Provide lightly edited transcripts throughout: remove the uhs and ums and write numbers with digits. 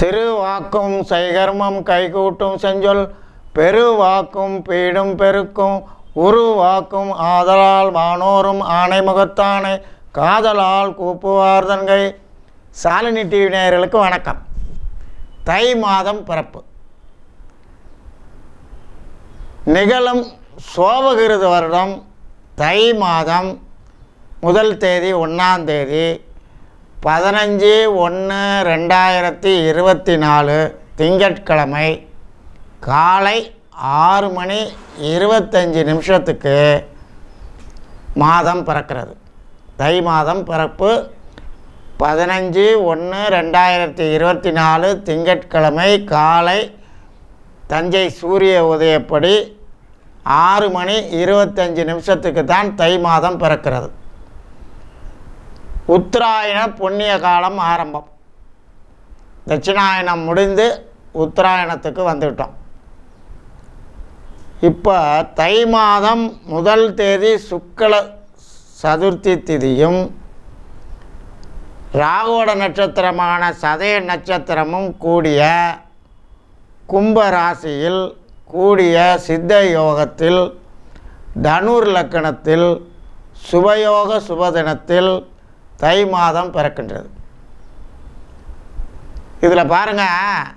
திருவாக்கும் செய்கர்மம் கைகூட்டும் செஞ்சொல் பெருவாக்கும் பீடும் பெருக்கும் உருவாக்கும் ஆதலால் வானோரும் ஆணைமுகத்தானை காதலால் கூப்புவார்தன்கை. சாலினி டிவி நேயர்களுக்கு வணக்கம். தை மாதம் பிறப்பு நிகழும் சோபகிருது வருடம் தை மாதம் முதல் தேதி 1ஆம் தேதி 15/1/2024 திங்கட்கிழமை காலை 6:25 மாதம் பிறக்கிறது. தை மாதம் பிறப்பு 15/1/2024 திங்கட்கிழமை காலை தஞ்சை சூரிய உதயப்படி 6:25 தான் தை மாதம் பிறக்கிறது. உத்தராயண புண்ணிய காலம் ஆரம்பம். தட்சிணாயனம் முடிந்து உத்தராயணத்துக்கு வந்துவிட்டோம். இப்போ தை மாதம் முதல் தேதி சுக்ல சதுர்த்தி திதியும் ராகோட நட்சத்திரமான சதய நட்சத்திரமும் கூடிய கும்ப ராசியில் கூடிய சித்த யோகத்தில் தனுர் லக்கணத்தில் சுபயோக சுபதினத்தில் தை மாதம் பிறக்கின்றது. இதில் பாருங்கள்,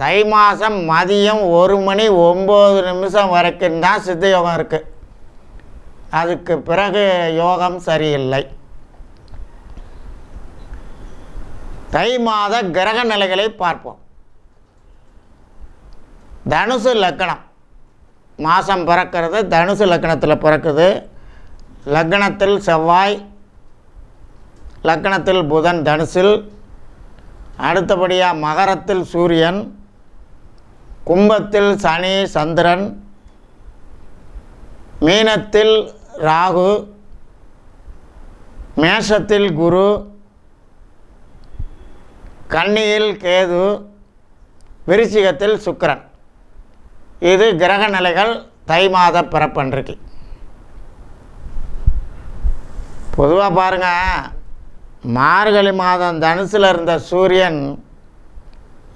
தை மாதம் மதியம் 1:09 வரைக்கும் தான் சித்த யோகம் இருக்குது. அதுக்கு பிறகு யோகம் சரியில்லை. தை மாத கிரக நிலைகளை பார்ப்போம். தனுசு லக்கணம் மாதம் பிறக்கிறது. தனுசு லக்கணத்தில் பிறக்குது. லக்னத்தில் செவ்வாய், லக்கணத்தில் புதன் தனுசில், அடுத்தபடியாக மகரத்தில் சூரியன், கும்பத்தில் சனி சந்திரன், மீனத்தில் ராகு, மேஷத்தில் குரு, கன்னியில் கேது, விருச்சிகத்தில் சுக்கிரன். இது கிரக நிலைகள் தை மாத பிறப்பன்றைக்கு. பொதுவாக பாருங்கள், மார்கழி மாதம் தனுசில் இருந்த சூரியன்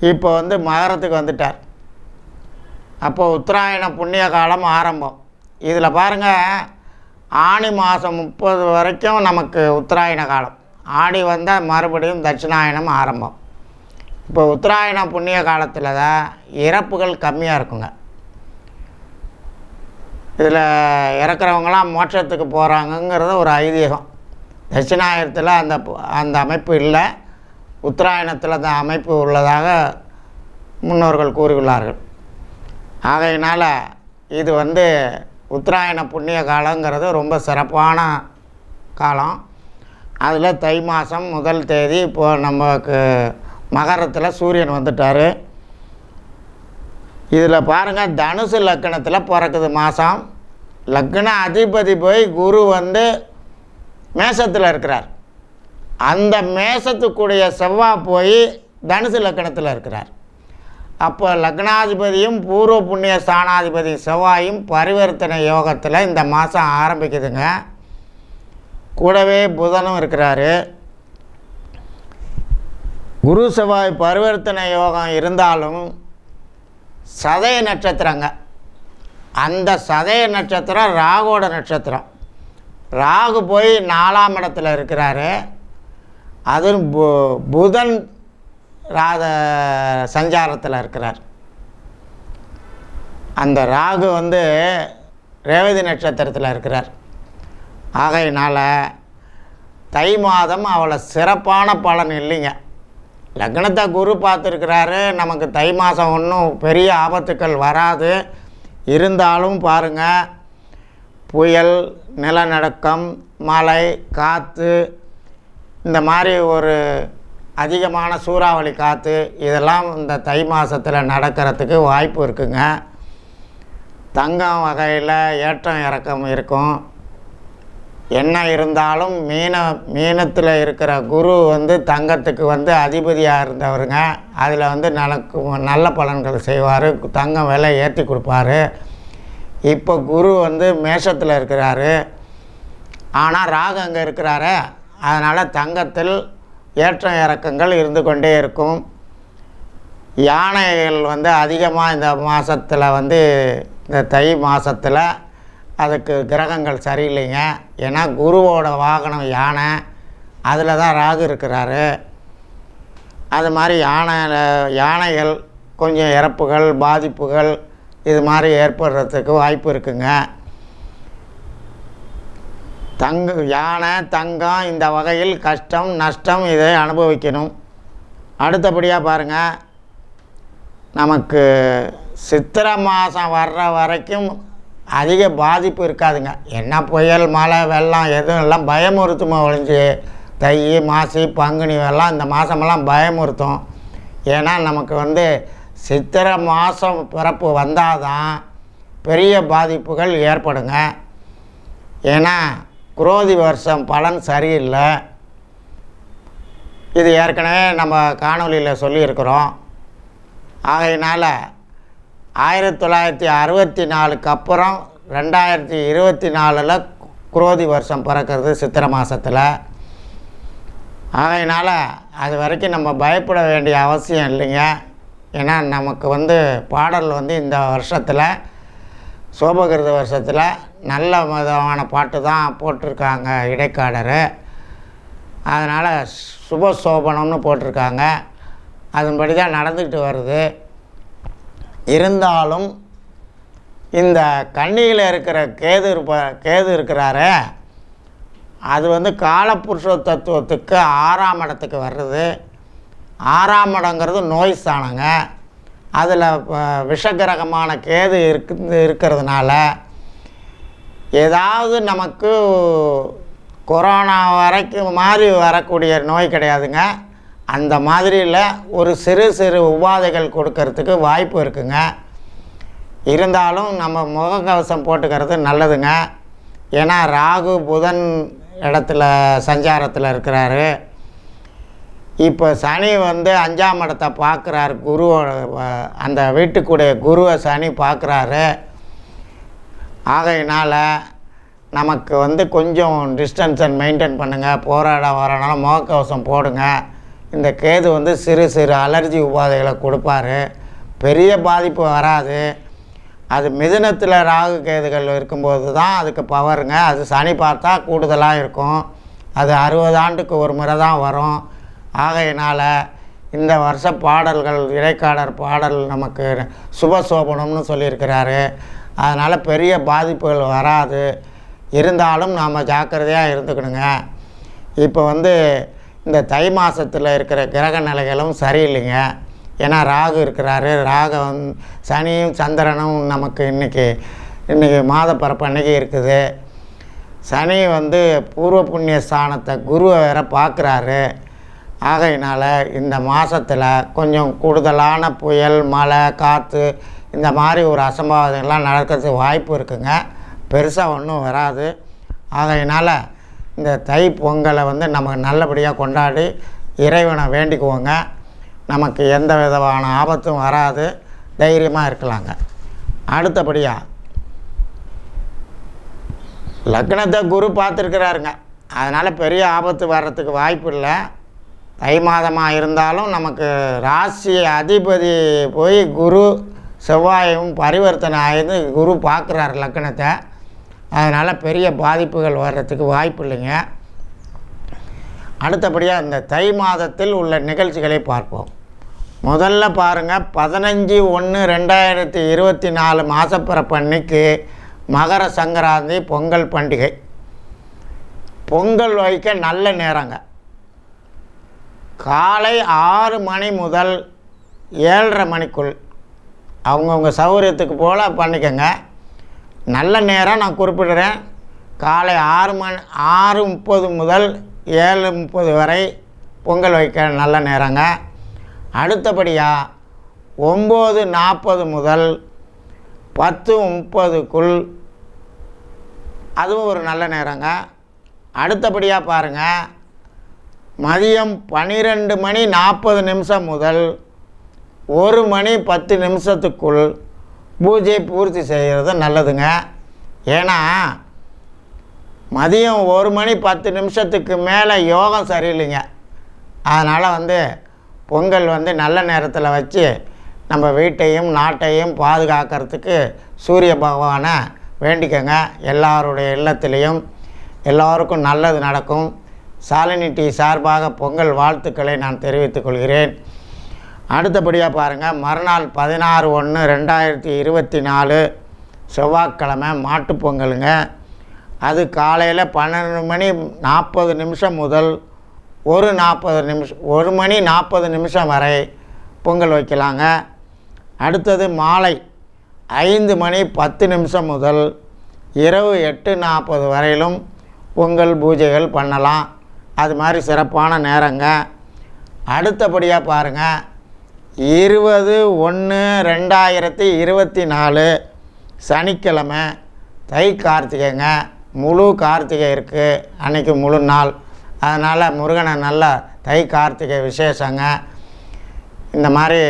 இப்போ மகரத்துக்கு வந்துட்டார். அப்போ உத்தராயண புண்ணிய காலம் ஆரம்பம். இதில் பாருங்கள், ஆனி மாதம் 30 வரைக்கும் நமக்கு உத்தராயண காலம். ஆடி வந்தால் மறுபடியும் தட்சிணாயனம் ஆரம்பம். இப்போ உத்தராயண புண்ணிய காலத்தில் தான் இறப்புகள் கம்மியாக இருக்குங்க. இதில் இறக்குறவங்களாம் மோட்சத்துக்கு போகிறாங்கங்கிறது ஒரு ஐதீகம். தட்சிணாயனத்தில் அந்த அமைப்பு இல்லை, உத்தராயணத்தில் அந்த அமைப்பு உள்ளதாக முன்னோர்கள் கூறியுள்ளார்கள். ஆகையினால் இது உத்தராயண புண்ணிய காலங்கிறது ரொம்ப சிறப்பான காலம். அதில் தை மாதம் முதல் தேதி இப்போது நமக்கு மகரத்தில் சூரியன் வந்துட்டார். இதில் பாருங்கள், தனுசு லக்கணத்தில் பிறக்குது மாதம். லக்ன அதிபதி போய் குரு மேஷத்தில் இருக்கிறார். அந்த மேஷத்துக்குடைய செவ்வாய் போய் தனுசு லக்கணத்தில் இருக்கிறார். அப்போ லக்னாதிபதியும் பூர்வ புண்ணிய ஸ்தானாதிபதி செவ்வாயும் பரிவர்த்தனை யோகத்தில் இந்த மாதம் ஆரம்பிக்குதுங்க. கூடவே புதனும் இருக்கிறாரு. குரு செவ்வாய் பரிவர்த்தனை யோகம் இருந்தாலும் சதய நட்சத்திரங்க. அந்த சதய நட்சத்திரம் ராகோட நட்சத்திரம். ராகு போய் 4ஆம் இடத்துல இருக்கிறாரு. அது புதன் ராத சஞ்சாரத்தில் இருக்கிறார். அந்த ராகு ரேவதி நட்சத்திரத்தில் இருக்கிறார். ஆகையினால் தை மாதம் அவ்வளோ சிறப்பான பலன் இல்லைங்க. லக்னத்தை குரு பார்த்துருக்கிறாரு. நமக்கு தை மாதம் ஒன்றும் பெரிய ஆபத்துக்கள் வராது. இருந்தாலும் பாருங்கள், புயல், நிலநடுக்கம், மழை, காற்று, இந்த மாதிரி ஒரு அதிகமான சூறாவளி காற்று இதெல்லாம் இந்த தை மாதத்தில் நடக்கிறதுக்கு வாய்ப்பு இருக்குங்க. தங்கம் வகையில் ஏற்றம் இறக்கம் இருக்கும். என்ன இருந்தாலும் மீனத்தில் இருக்கிற குரு தங்கத்துக்கு அதிபதியாக இருந்தவருங்க. அதில் நல்ல பலன்கள் செய்வார். தங்கம் விலை ஏற்றி கொடுப்பாரு. இப்போ குரு மேஷத்தில் இருக்கிறாரு. ஆனால் ராகு அங்கே இருக்கிறாரு. அதனால் தங்கத்தில் ஏற்ற இறக்கங்கள் இருந்து கொண்டே இருக்கும். யானைகள் வந்து அதிகமாக இந்த மாதத்தில் வந்து இந்த தை மாதத்தில் அதுக்கு கிரகங்கள் சரியில்லைங்க. ஏன்னா குருவோட வாகனம் யானை, அதில் தான் ராகு இருக்கிறாரு. அது மாதிரி யானைகள் கொஞ்சம் இறப்புகள் பாதிப்புகள் இது மாதிரி ஏற்படுறதுக்கு வாய்ப்பு இருக்குங்க. யானை தங்கம் இந்த வகையில் கஷ்டம் நஷ்டம் இதை அனுபவிக்கணும். அடுத்தபடியாக பாருங்கள், நமக்கு சித்திரை மாதம் வர்ற வரைக்கும் அதிக பாதிப்பு இருக்காதுங்க. என்ன புயல் மழை வெள்ளம் எதுவும் எல்லாம் பயமுறுத்துமா ஒழிஞ்சு தை மாசி பங்குனி வெள்ளம் இந்த மாதமெல்லாம் பயமுறுத்தும். ஏன்னா நமக்கு வந்து சித்திரை மாதம் பிறப்பு வந்தால் தான் பெரிய பாதிப்புகள் ஏற்படுங்க. ஏன்னா குரோதி வருஷம் பலன் சரியில்லை. இது ஏற்கனவே நம்ம காணொலியில் சொல்லியிருக்கிறோம். ஆகையினால் 1964க்கு அப்புறம் 2024 குரோதி வருஷம் பிறக்கிறது சித்திரை மாதத்தில். ஆகையினால் அது வரைக்கும் நம்ம பயப்பட வேண்டிய அவசியம் இல்லைங்க. ஏன்னா நமக்கு வந்து பாடல் வந்து இந்த வருஷத்தில் சோபகிருத வருஷத்தில் நல்ல விதமான பாட்டு தான் போட்டிருக்காங்க இடைக்காடர். அதனால் சுபசோபனம்னு போட்டிருக்காங்க. அதன்படி தான் நடந்துக்கிட்டு வருது. இருந்தாலும் இந்த கன்னியில் இருக்கிற கேது இருக்கிறாரு, அது வந்து காலபுருஷ தத்துவத்துக்கு 6ஆம் இடத்துக்கு வர்றது. 6ஆம் இடங்கிறது நோய் ஸ்தானங்க. அதில் விஷகிரகமான கேது இருக்கிறதுனால ஏதாவது நமக்கு கொரோனா வரைக்கும் மாதிரி வரக்கூடிய நோய் கிடையாதுங்க. அந்த மாதிரியில் ஒரு சிறு சிறு உபாதைகள் கொடுக்கறதுக்கு வாய்ப்பு இருக்குங்க. இருந்தாலும் நம்ம முகக்கவசம் போட்டுக்கிறது நல்லதுங்க. ஏன்னா ராகு புதன் இடத்துல சஞ்சாரத்தில் இருக்கிறாரு. இப்போ சனி வந்து 5ஆம் இடத்தை பார்க்குறாரு. குருவோட அந்த வீட்டுக்குடைய குருவை சனி பார்க்குறாரு. ஆகையினால் நமக்கு வந்து கொஞ்சம் டிஸ்டன்ஸை மெயின்டைன் பண்ணுங்கள். போராட வரனால முகக்கவசம் போடுங்க. இந்த கேது வந்து சிறு சிறு அலர்ஜி உபாதைகளை கொடுப்பார். பெரிய பாதிப்பு வராது. அது மிதுனத்தில் ராகு கேதுகள் இருக்கும்போது தான் அதுக்கு பவருங்க. அது சனி பார்த்தா கூடுதலாக இருக்கும். அது 60 ஆண்டுக்கு ஒரு முறை தான் வரும். ஆகையினால் இந்த வருஷ பாடல்கள் இடைக்காடர் பாடல் நமக்கு சுபசோபனம்னு சொல்லியிருக்கிறாரு. அதனால் பெரிய பாதிப்புகள் வராது. இருந்தாலும் நாம் ஜாக்கிரதையாக இருந்துக்கணுங்க. இப்போ வந்து இந்த தை மாதத்தில் இருக்கிற கிரக நிலைகளும் சரியில்லைங்க. ஏன்னா ராகு இருக்கிறாரு. சனியும் சந்திரனும் நமக்கு இன்றைக்கி மாத பிறப்பு அன்றைக்கி இருக்குது. சனி வந்து பூர்வ புண்ணிய ஸ்தானத்தை குருவை வேற பார்க்குறாரு. ஆகையினால் இந்த மாதத்தில் கொஞ்சம் கூடுதலான புயல் மழை காற்று இந்த மாதிரி ஒரு அசம்பாவிதங்கள்லாம் நடக்கிறதுக்கு வாய்ப்பு இருக்குங்க. பெருசாக ஒன்றும் வராது. ஆகையினால் இந்த தை பொங்கலை வந்து நமக்கு நல்லபடியாக கொண்டாடி இறைவனை வேண்டிக்குவோங்க. நமக்கு எந்த விதமான ஆபத்தும் வராது. தைரியமாக இருக்கலாங்க. அடுத்தபடியாக லக்னத்தை குரு பார்த்துருக்கிறாருங்க. அதனால் பெரிய ஆபத்து வர்றதுக்கு வாய்ப்பு இல்லை. தை மாதமாக இருந்தாலும் நமக்கு ராசி அதிபதி போய் குரு செவ்வாயும் பரிவர்த்தனை ஆகிது. குரு பார்க்குறாரு லக்னத்தை. அதனால் பெரிய பாதிப்புகள் வர்றதுக்கு வாய்ப்பு இல்லைங்க. அடுத்தபடியாக இந்த தை மாதத்தில் உள்ள நிகழ்ச்சிகளை பார்ப்போம். முதல்ல பாருங்கள், 15/1/2024 மாதப்பிறப்பு அன்னைக்கு மகர சங்கராந்தி பொங்கல் பண்டிகை. பொங்கல் வைக்க நல்ல நேரங்க. காலை 6 மணி முதல் 7:30 மணிக்குள் அவங்கவுங்க சௌகரியத்துக்கு போல் பண்ணிக்கங்க. நல்ல நேரம் நான் குறிப்பிடுறேன். காலை 6:30 முதல் 7:30 வரை பொங்கல் வைக்க நல்ல நேரங்க. அடுத்தபடியாக 9:40 முதல் 10:30க்குள் அதுவும் ஒரு நல்ல நேரங்க. அடுத்தபடியாக பாருங்கள், மதியம் 12:40 முதல் 1:10 பூஜை பூர்த்தி செய்கிறது நல்லதுங்க. ஏன்னா மதியம் 1:10 மேலே யோகம் சரியில்லைங்க. அதனால் வந்து பொங்கல் வந்து நல்ல நேரத்தில் வச்சு நம்ம வீட்டையும் நாட்டையும் பாதுகாக்கிறதுக்கு சூரிய பகவானை வேண்டிக்கங்க. எல்லாருடைய இல்லத்திலையும் எல்லோருக்கும் நல்லது நடக்கும். சாலினி டீ சார்பாக பொங்கல் வாழ்த்துக்களை நான் தெரிவித்துக் கொள்கிறேன். அடுத்தபடியாக பாருங்கள், மறுநாள் 16/1/2024 செவ்வாய்க்கிழமை மாட்டுப்பொங்கலுங்க. அது காலையில் 12:40 முதல் 1 மணி 40 நிமிஷம் வரை பொங்கல் வைக்கலாங்க. அடுத்தது மாலை 5:10 முதல் இரவு 8:40 வரையிலும் பொங்கல் பூஜைகள் பண்ணலாம். அது மாதிரி சிறப்பான நேரங்க. அடுத்தபடியாக பாருங்கள், 20/1/2024 சனிக்கிழமை தை கார்த்திகைங்க. முழு கார்த்திகை இருக்குது அன்றைக்கி முழு நாள். அதனால் முருகனை நல்லா தை கார்த்திகை விசேஷங்க. இந்த மாதிரி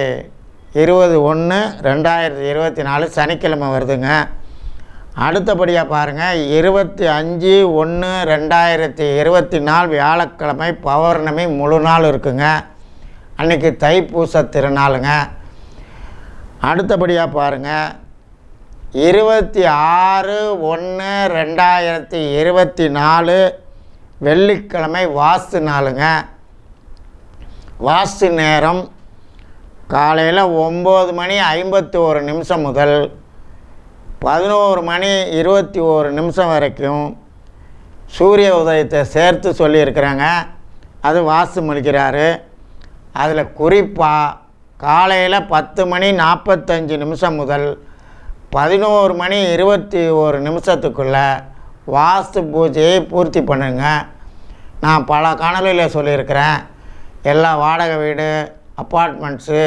20/1/2024 சனிக்கிழமை வருதுங்க. அடுத்தபடியாக பாருங்கள், 25/1/2024 வியாழக்கிழமை பௌர்ணமி முழு நாள் இருக்குங்க. அன்றைக்கி தைப்பூச திருநாளுங்க. அடுத்தபடியாக பாருங்கள், 26/1/2024 வெள்ளிக்கிழமை வாஸ்து நாளுங்க. வாஸ்து நேரம் காலையில் 9:51 முதல் 11:21 வரைக்கும் சூரிய உதயத்தை சேர்த்து சொல்லியிருக்கிறாங்க. அது வாஸ்து மொழிக்கிறாரு. அதில் குறிப்பாக காலையில் 10:45 முதல் 11:21 வாஸ்து பூஜையை பூர்த்தி பண்ணுங்க. நான் பல காணொலியில் சொல்லியிருக்கிறேன். எல்லா வாடகை வீடு, அப்பார்ட்மெண்ட்ஸு,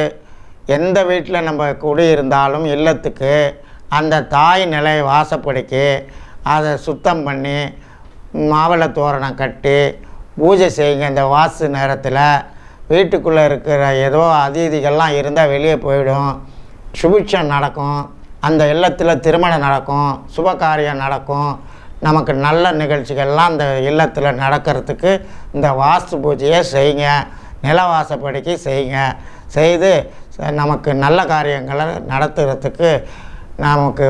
எந்த வீட்டில் நம்ம குடியிருந்தாலும் இல்லத்துக்கு அந்த தாய் நிலை வாசப்படிக்கு அதை சுத்தம் பண்ணி மாவிளை தோரணம் கட்டி பூஜை செய்யுங்க. இந்த வாஸ்து நேரத்தில் வீட்டுக்குள்ளே இருக்கிற ஏதோ அதிதிகள்லாம் இருந்தால் வெளியே போயிடும். சுபிட்சம் நடக்கும். அந்த இல்லத்தில் திருமணம் நடக்கும், சுபகாரியம் நடக்கும். நமக்கு நல்ல நிகழ்ச்சிகள்லாம் அந்த இல்லத்தில் நடக்கிறதுக்கு இந்த வாஸ்து பூஜையை செய்யுங்க. நிலவாசப்படிக்கு செய்யுங்க. செய்து நமக்கு நல்ல காரியங்களை நடத்துகிறதுக்கு நமக்கு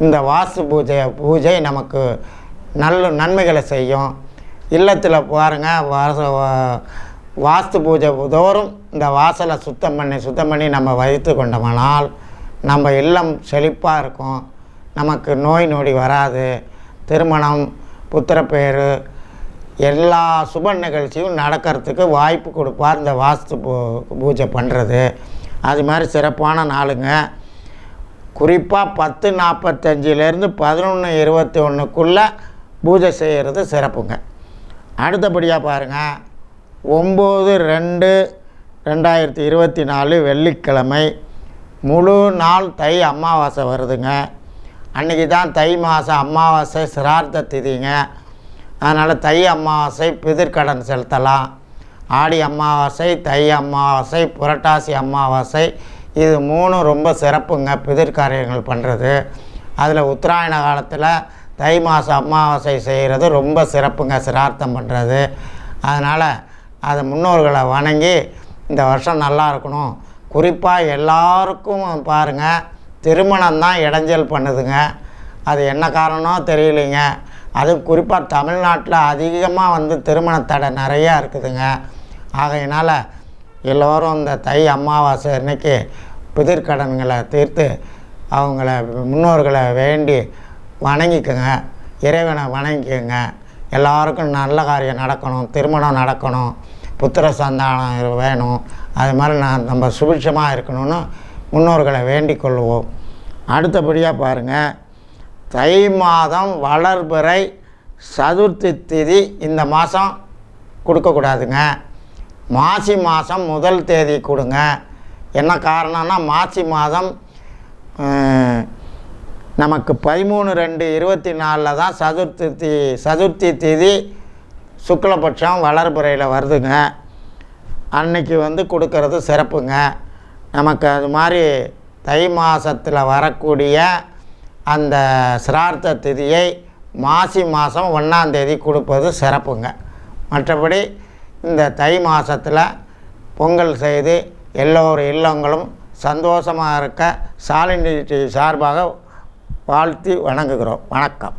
இந்த வாஸ்து பூஜை நமக்கு நல்ல நன்மைகளை செய்யும். இல்லத்தில் பாருங்கள், வாஸ்து பூஜை தோறும் இந்த வாசலை சுத்தம் பண்ணி நம்ம வைத்து கொண்டோமானால் நம்ம இல்லம் செழிப்பாக இருக்கும். நமக்கு நோய் நொடி வராது. திருமணம், புத்திரப்பேறு, எல்லா சுப நிகழ்ச்சியும் நடக்கிறதுக்கு வாய்ப்பு கொடுப்பார் இந்த வாஸ்து பூஜை பண்ணுறது. அது மாதிரி சிறப்பான நாளுங்க. குறிப்பாக 10:45 11:21 பூஜை செய்கிறது சிறப்புங்க. அடுத்தபடியாக பாருங்கள், 9/2/2024 வெள்ளிக்கிழமை முழு நாள் தை அமாவாசை வருதுங்க. அன்றைக்கி தான் தை மாதம் அமாவாசை சிரார்த்த திதிங்க. அதனால் தை அமாவாசை பிதிர்கடன் செலுத்தலாம். ஆடி அமாவாசை, தை அமாவாசை, புரட்டாசி அமாவாசை, இது 3 ரொம்ப சிறப்புங்க பிதிர்காரியங்கள் பண்ணுறது. அதில் உத்தராயண காலத்தில் தை மாதம் அமாவாசை செய்கிறது ரொம்ப சிறப்புங்க, சிரார்த்தம் பண்ணுறது. அதனால் அதை முன்னோர்களை வணங்கி இந்த வருஷம் நல்லா இருக்கணும். குறிப்பாக எல்லாருக்கும் பாருங்கள், திருமணம் தான் இடைஞ்சல் பண்ணுதுங்க. அது என்ன காரணம் தெரியலைங்க. அது குறிப்பாக தமிழ்நாட்டில் அதிகமாக திருமண தடை நிறையா இருக்குதுங்க. ஆகையினால் எல்லோரும் இந்த தை அமாவாசை அன்னைக்கு பிதிர்கடன்களை தீர்த்து அவங்கள முன்னோர்களை வேண்டி வணங்கிக்கோங்க. இறைவனை வணங்கிக்கோங்க. எல்லாருக்கும் நல்ல காரியம் நடக்கணும், திருமணம் நடக்கணும், புத்திர சந்தானம் வேணும். அது மாதிரி நம்ம சுபிட்சமாக இருக்கணும்னு முன்னோர்களை வேண்டிக் கொள்வோம். அடுத்தபடியாக பாருங்கள், தை மாதம் வளர்பிறை சதுர்த்தி திதி இந்த மாதம் கொடுக்கக்கூடாதுங்க. மாசி மாதம் 1 தேதி கொடுங்க. என்ன காரணம்னா, மாசி மாதம் நமக்கு 13/2/24 தான் சதுர்த்தி திதி சுக்லபட்சம் வளர்பிறையில் வருதுங்க. அன்னைக்கு கொடுக்கறது சிறப்புங்க. நமக்கு அது மாதிரி தை மாதத்தில் வரக்கூடிய அந்த சிரார்த்த திதியை மாசி மாதம் 1 தேதி கொடுப்பது சிறப்புங்க. மற்றபடி இந்த தை மாதத்தில் பொங்கல் செய்து எல்லோரு இல்லங்களும் சந்தோஷமாக இருக்க சாலினி சார்பாக வாழ்த்தி வணங்குகிறோம். வணக்கம்.